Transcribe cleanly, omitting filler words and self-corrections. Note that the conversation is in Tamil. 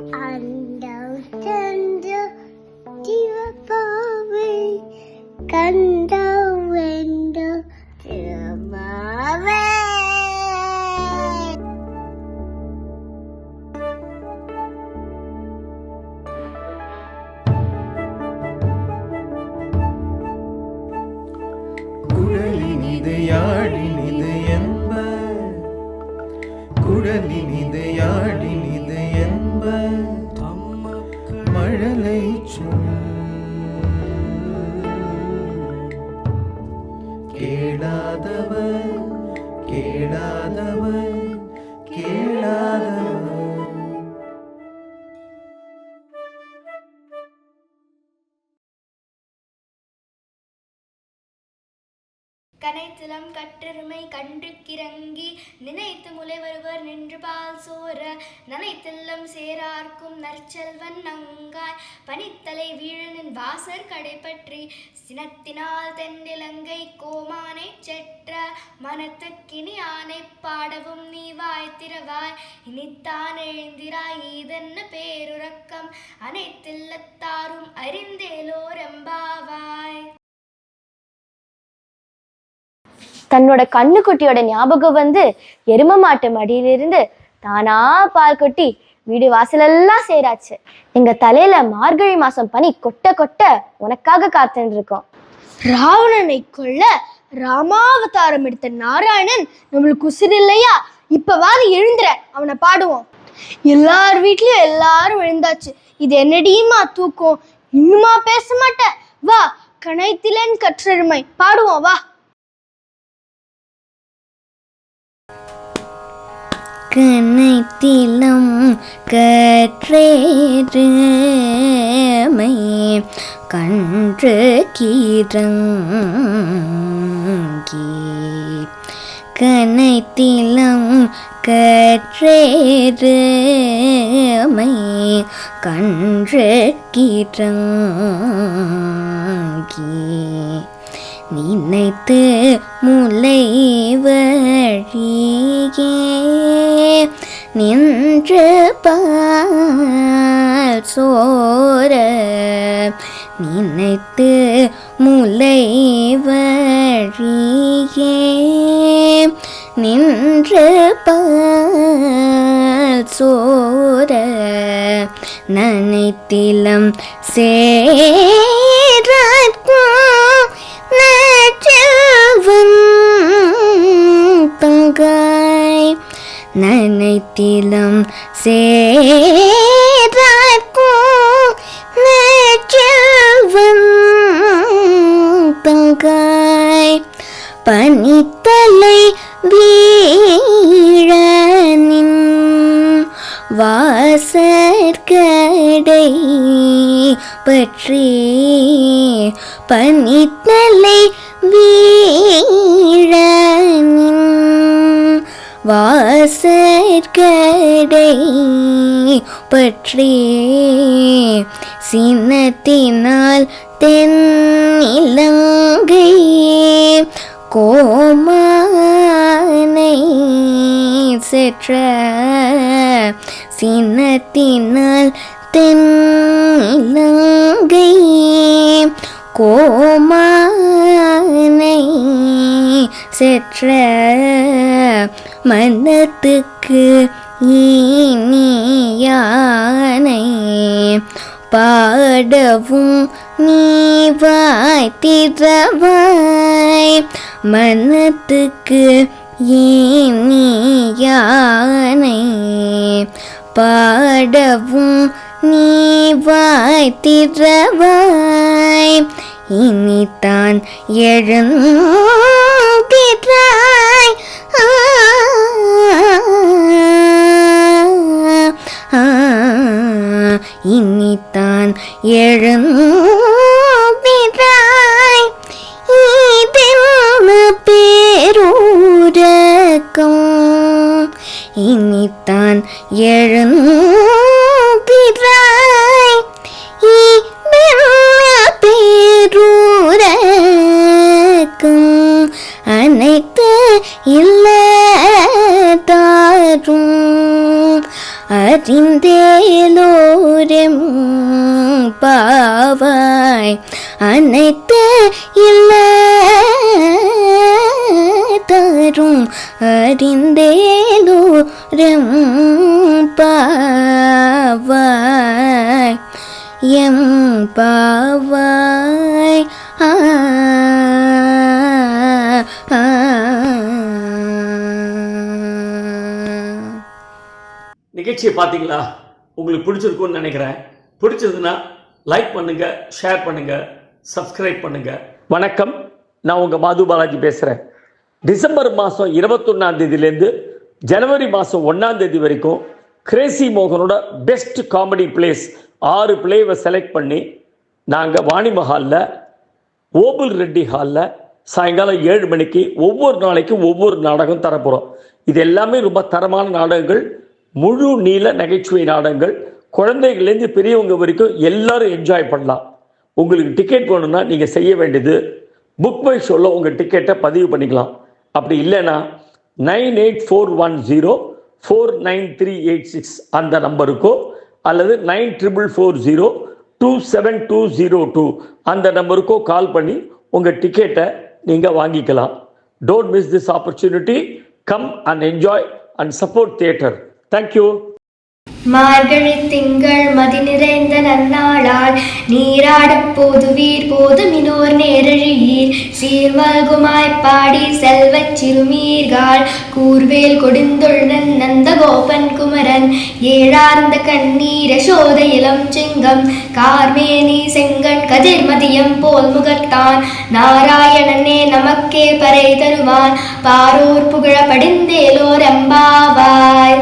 அண்டம் சென்ற சிவபாவை கண்டம் வென்ற சிவபாவை. குழலினிது யாழினிது என்ப, குழலினிது யாழினிது என்ப, மழலை சொல் கேளாதவர் கேளாதவர் கேளாதவர். கனைத்திலம் கற்றெருமை கன்று கிறங்கி நினைத்து முலை வருவர் நின்று பால் சோர நனைத்தில்லம் சேரார்க்கும் நற்செல்வன் நங்காய் பனித்தலை வீழனின் வாசற் கடைப்பற்றி சினத்தினால் தென்னிலங்கை கோமானை செற்ற மனத்துக்கினி ஆனை பாடவும் நீ வாய்த்திரவாய் இனித்தான் எழுந்திராய் இதென்ன பேருறக்கம் அனைத்தில்லத்தாரும் அறிந்தேலோரெம்பாவாய். தன்னோட கண்ணுக்குட்டியோட ஞாபகம் வந்து எரும மாட்டு மடியிலிருந்து தானா பால் கொட்டி வீடு வாசலெல்லாம் சேராச்சு. எங்க தலையில மார்கழி மாசம் பனி கொட்ட கொட்ட உனக்காக காத்துட்டு இருக்கோம். ராவணனை கொல்ல ராமாவதாரம் எடுத்த நாராயணன் நம்மளுக்கு உசிர் இல்லையா? இப்பவாது எழுந்துற, அவனை பாடுவோம். எல்லார் வீட்லயும் எல்லாரும் எழுந்தாச்சு. இது என்னடியுமா தூக்கம்? இன்னுமா பேச மாட்ட? வா, கனைத்திலன் கற்றெருமை பாடுவோம் வா. கனைத்திலம் கற்றேருமை கன்று கீரங்கி, கனைத்திலம் கற்றேருமை கன்று கீரங்கி, நினைத்து முலை வழியே நின்று பால் சோர, நினைத்து முலை வழியே நின்று பால் சோர, நனைத்திலம் சேரார்க்கும் நற்செல்வன் தங்காய், நனைத்திலம் சேரார்க்கும் நற்செல்வன் தங்காய், பனித்தலை வீழனின் வாசற்கடை பற்றி, பனித்தலை வீழனின் வாசற்கடை பற்றி, சினத்தினால் தென்னிலங்கை கோமானை செற்ற, சினத்தினால் தென்னிலங்கை கோமானை செற்ற, மனத்துக்கு இனியானை பாடவும் நீ வாய்த்திரவாய், மனத்துக்கு இனியானை பாடவும் நீ வாய்த்திரவாய், இனித்தான் எழுந்திராய் இனித்தான் எழுந்திராய் இதென்ன பேரூரக்கம், இனித்தான் எழுந்திராய் இதென்ன பேரூரக்கம், அனைத்து இல்லதாரும் அறிந்தேலோரெம் பாவாய் அனைத்து இல்ல தரும் அறிந்தேலோரெம் பாவாய் எம் பாவாய் நிகழ்ச்சியை பார்த்தீங்களா? உங்களுக்கு பிடிச்சிருக்கும்னு நினைக்கிறேன். பிடிச்சதுன்னா லைக் பண்ணுங்க, ஷேர் பண்ணுங்க, சப்ஸ்கிரைப் பண்ணுங்க. வணக்கம், நான் உங்கள் மாது பாலாஜி பேசுகிறேன். டிசம்பர் மாதம் 21ஆம் தேதியிலேருந்து ஜனவரி மாதம் 1ஆம் தேதி வரைக்கும் கிரேசி மோகனோட பெஸ்ட் காமெடி பிளேஸ் 6 பிளேவை செலக்ட் பண்ணி நாங்கள் வாணிமஹாலில் ஓபுல் ரெட்டி ஹாலில் சாயங்காலம் 7 மணிக்கு ஒவ்வொரு நாளைக்கும் ஒவ்வொரு நாடகம் தரப்போகிறோம். இது எல்லாமே ரொம்ப தரமான நாடகங்கள், முழு நீள நகைச்சுவை நாடகங்கள். குழந்தைகள்லேருந்து பெரியவங்க வரைக்கும் எல்லாரும் என்ஜாய் பண்ணலாம். உங்களுக்கு டிக்கெட் வேணும்னா நீங்கள் செய்ய வேண்டியது புக் மை ஷோவில் உங்கள் டிக்கெட்டை பதிவு பண்ணிக்கலாம். அப்படி இல்லைன்னா 9841049386 அந்த நம்பருக்கோ அல்லது 9440272202 அந்த நம்பருக்கோ கால் பண்ணி உங்கள் டிக்கெட்டை நீங்கள் வாங்கிக்கலாம். Don't miss this opportunity. Come and enjoy and support theatre. Thank you. மார்கழி திங்கள் மதி நிறைந்த நன்னாளால் நீராடப் போதுவீர் போதுமினோர் நேரழியீர் சீர்மல்குமாய் பாடி செல்வச் சிறுமீர்கால் கூர்வேல் கொடுந்தொழுநன் நந்த கோபன் குமரன் ஏழார்ந்த கண்ணீர் யசோத இளம் சிங்கம் கார்மேனி செங்கண் கதிர்மதியம் போல் முகத்தான் நாராயணனே நமக்கே பறை தருவான் பாரோர் புகழ படிந்தேலோர் எம்பாவாய்.